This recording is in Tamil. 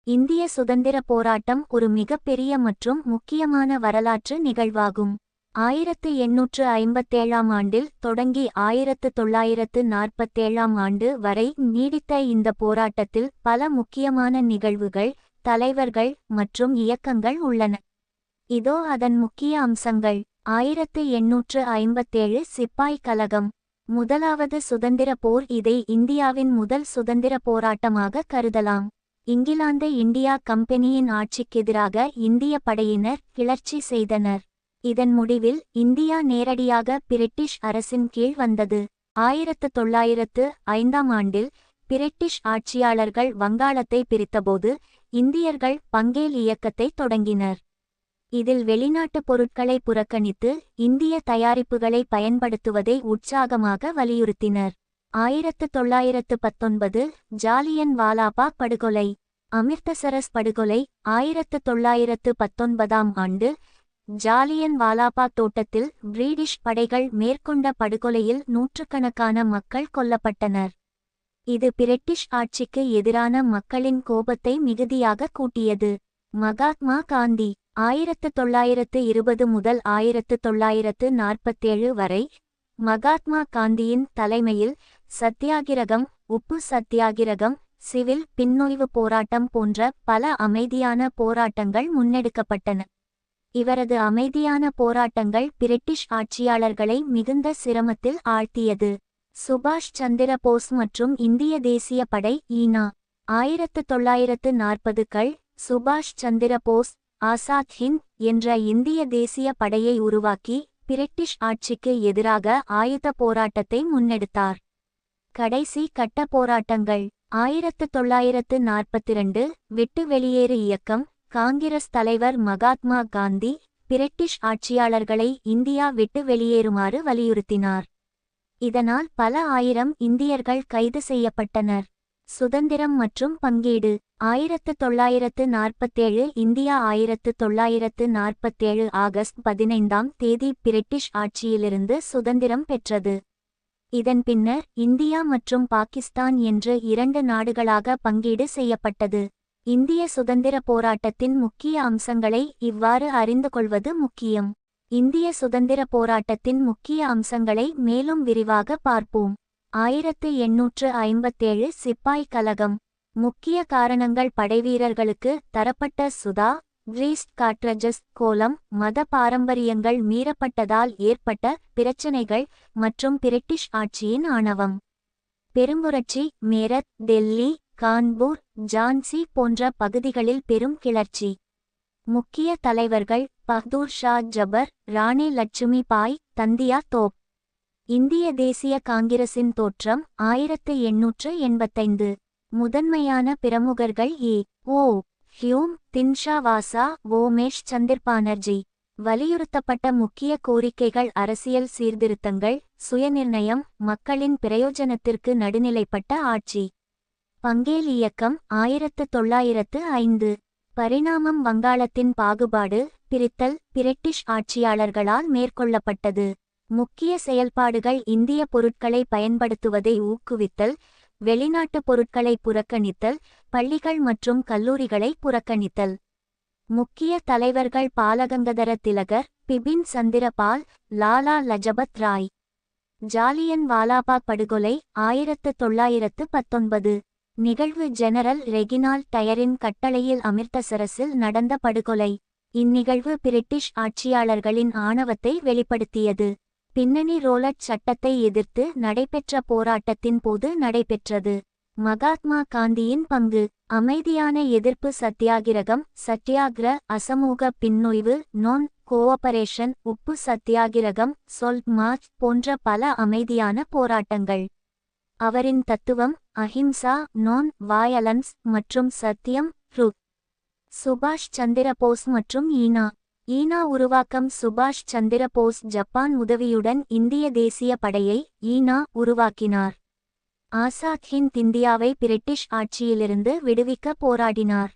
இந்திய சுதந்திர போராட்டம் ஒரு மிகப்பெரிய மற்றும் முக்கியமான வரலாற்று நிகழ்வாகும். 1857 ஆண்டில் தொடங்கி 1947 ஆண்டு வரை நீடித்த இந்த போராட்டத்தில் பல முக்கியமான நிகழ்வுகள், தலைவர்கள் மற்றும் இயக்கங்கள் உள்ளன. இதோ அதன் முக்கிய அம்சங்கள். 1857 சிப்பாய் கலகம். முதலாவது சுதந்திர போர். இதை இந்தியாவின் முதல் சுதந்திர போராட்டமாக கருதலாம். இங்கிலாந்து இந்தியா கம்பெனியின் ஆட்சிக்கெதிராக இந்திய படையினர் கிளர்ச்சி செய்தனர். இதன் முடிவில் இந்தியா நேரடியாக பிரிட்டிஷ் அரசின் கீழ் வந்தது. 1905 ஆண்டில் பிரிட்டிஷ் ஆட்சியாளர்கள் வங்காளத்தை பிரித்தபோது இந்தியர்கள் பங்கேல் இயக்கத்தை தொடங்கினர். இதில் வெளிநாட்டு பொருட்களை புறக்கணித்து இந்திய தயாரிப்புகளை பயன்படுத்துவதை உற்சாகமாக வலியுறுத்தினர். 1919 ஜாலியன் வாலாபாக் படுகொலை. அமிர்தசரஸ் படுகொலை. 1919 ஆண்டு ஜாலியன் வாலாபாக் தோட்டத்தில் பிரிட்டிஷ் படைகள் மேற்கொண்ட படுகொலையில் நூற்றுக்கணக்கான மக்கள் கொல்லப்பட்டனர். இது பிரிட்டிஷ் ஆட்சிக்கு எதிரான மக்களின் கோபத்தை மிகுதியாக கூட்டியது. மகாத்மா காந்தி. 1920 முதல் 1947 வரை மகாத்மா காந்தியின் தலைமையில் சத்தியாகிரகம், உப்பு சத்தியாகிரகம், சிவில் பின்னோய்வு போராட்டம் போன்ற பல அமைதியான போராட்டங்கள் முன்னெடுக்கப்பட்டன. இவரது அமைதியான போராட்டங்கள் பிரிட்டிஷ் ஆட்சியாளர்களை மிகுந்த சிரமத்தில் ஆழ்த்தியது. சுபாஷ் சந்திர போஸ் மற்றும் இந்திய தேசிய படை ஈனா. 1940கள் சுபாஷ் சந்திர போஸ் ஆசாத் ஹிந்த் என்ற இந்திய தேசிய படையை உருவாக்கி பிரிட்டிஷ் ஆட்சிக்கு எதிராக ஆயுத போராட்டத்தை முன்னெடுத்தார். கடைசி கட்ட போராட்டங்கள். 1942 விட்டு வெளியேறு இயக்கம். காங்கிரஸ் தலைவர் மகாத்மா காந்தி பிரிட்டிஷ் ஆட்சியாளர்களை இந்தியா விட்டு வெளியேறுமாறு வலியுறுத்தினார். இதனால் பல ஆயிரம் இந்தியர்கள் கைது செய்யப்பட்டனர். சுதந்திரம் மற்றும் பங்கீடு. 1947 இந்தியா 1947 ஆகஸ்ட் 15 பிரிட்டிஷ் ஆட்சியிலிருந்து சுதந்திரம் பெற்றது. இதன் பின்னர் இந்தியா மற்றும் பாகிஸ்தான் என்று இரண்டு நாடுகளாக பங்கீடு செய்யப்பட்டது. இந்திய சுதந்திர போராட்டத்தின் முக்கிய அம்சங்களை இவ்வாறு அறிந்து கொள்வது முக்கியம். இந்திய சுதந்திர போராட்டத்தின் முக்கிய அம்சங்களை மேலும் விரிவாக பார்ப்போம். 1857 சிப்பாய் கலகம். முக்கிய காரணங்கள். படைவீரர்களுக்கு தரப்பட்ட சுதா, கிரீஸ்ட் காட்ரஜஸ், கோலம், மத பாரம்பரியங்கள் மீறப்பட்டதால் ஏற்பட்ட பிரச்சினைகள் மற்றும் பிரிட்டிஷ் ஆட்சியின் ஆணவம். பெரும்புரட்சி. மேரத், டெல்லி, கான்பூர், ஜான்சி போன்ற பகுதிகளில் பெரும் கிளர்ச்சி. முக்கிய தலைவர்கள் பஹ்தூர் ஷா ஜபர், ராணி லட்சுமி பாய், தந்தியா தோப். இந்திய தேசிய காங்கிரசின் தோற்றம். 1885. முதன்மையான பிரமுகர்கள் ஓ. ஹியூம், தின்ஷா வாசா, ஓமேஷ் சந்திர பானர்ஜி. வலியுறுத்தப்பட்ட முக்கிய கோரிக்கைகள். அரசியல் சீர்திருத்தங்கள், சுயநிர்ணயம், மக்களின் பிரயோஜனத்திற்கு நடுநிலைப்பட்ட ஆட்சி. பங்கேல் இயக்கம். 1905. பரிணாமம். வங்காளத்தின் பாகுபாடு, பிரித்தல் பிரிட்டிஷ் ஆட்சியாளர்களால் மேற்கொள்ளப்பட்டது. முக்கிய செயல்பாடுகள். இந்திய பொருட்களை பயன்படுத்துவதை ஊக்குவித்தல், வெளிநாட்டு பொருட்களை புறக்கணித்தல், பள்ளிகள் மற்றும் கல்லூரிகளை புறக்கணித்தல். முக்கிய தலைவர்கள். பாலகங்கதர திலகர், பிபின் சந்திர பால், லாலா லஜபத் ராய். ஜாலியன் வாலாபாக் படுகொலை. 1919. நிகழ்வு. ஜெனரல் ரெகினால்ட் டயரின் கட்டளையில் அமிர்தசரஸில் நடந்த படுகொலை. இந்நிகழ்வு பிரிட்டிஷ் ஆட்சியாளர்களின் ஆணவத்தை வெளிப்படுத்தியது. பின்னணி. ரோலட் சட்டத்தை எதிர்த்து நடைபெற்ற போராட்டத்தின் போது நடைபெற்றது. மகாத்மா காந்தியின் பங்கு. அமைதியான எதிர்ப்பு. சத்தியாகிரகம், சத்தியாகிர, அசமூக பின்னொய்வு, நான் கோஆபரேஷன், உப்பு சத்தியாகிரகம், சொல்ட் மார்ச் போன்ற பல அமைதியான போராட்டங்கள். அவரின் தத்துவம் அஹிம்சா, நான் வயலன்ஸ் மற்றும் சத்தியம், ட்ரூத். சுபாஷ் சந்திர போஸ் மற்றும் ஈனா. ஈனா உருவாக்கம். சுபாஷ் சந்திர போஸ் ஜப்பான் உதவியுடன் இந்திய தேசிய படையை ஈனா உருவாக்கினார். ஆசாத் ஹிந்த் இந்தியாவை பிரிட்டிஷ் ஆட்சியிலிருந்து விடுவிக்க போராடினார்.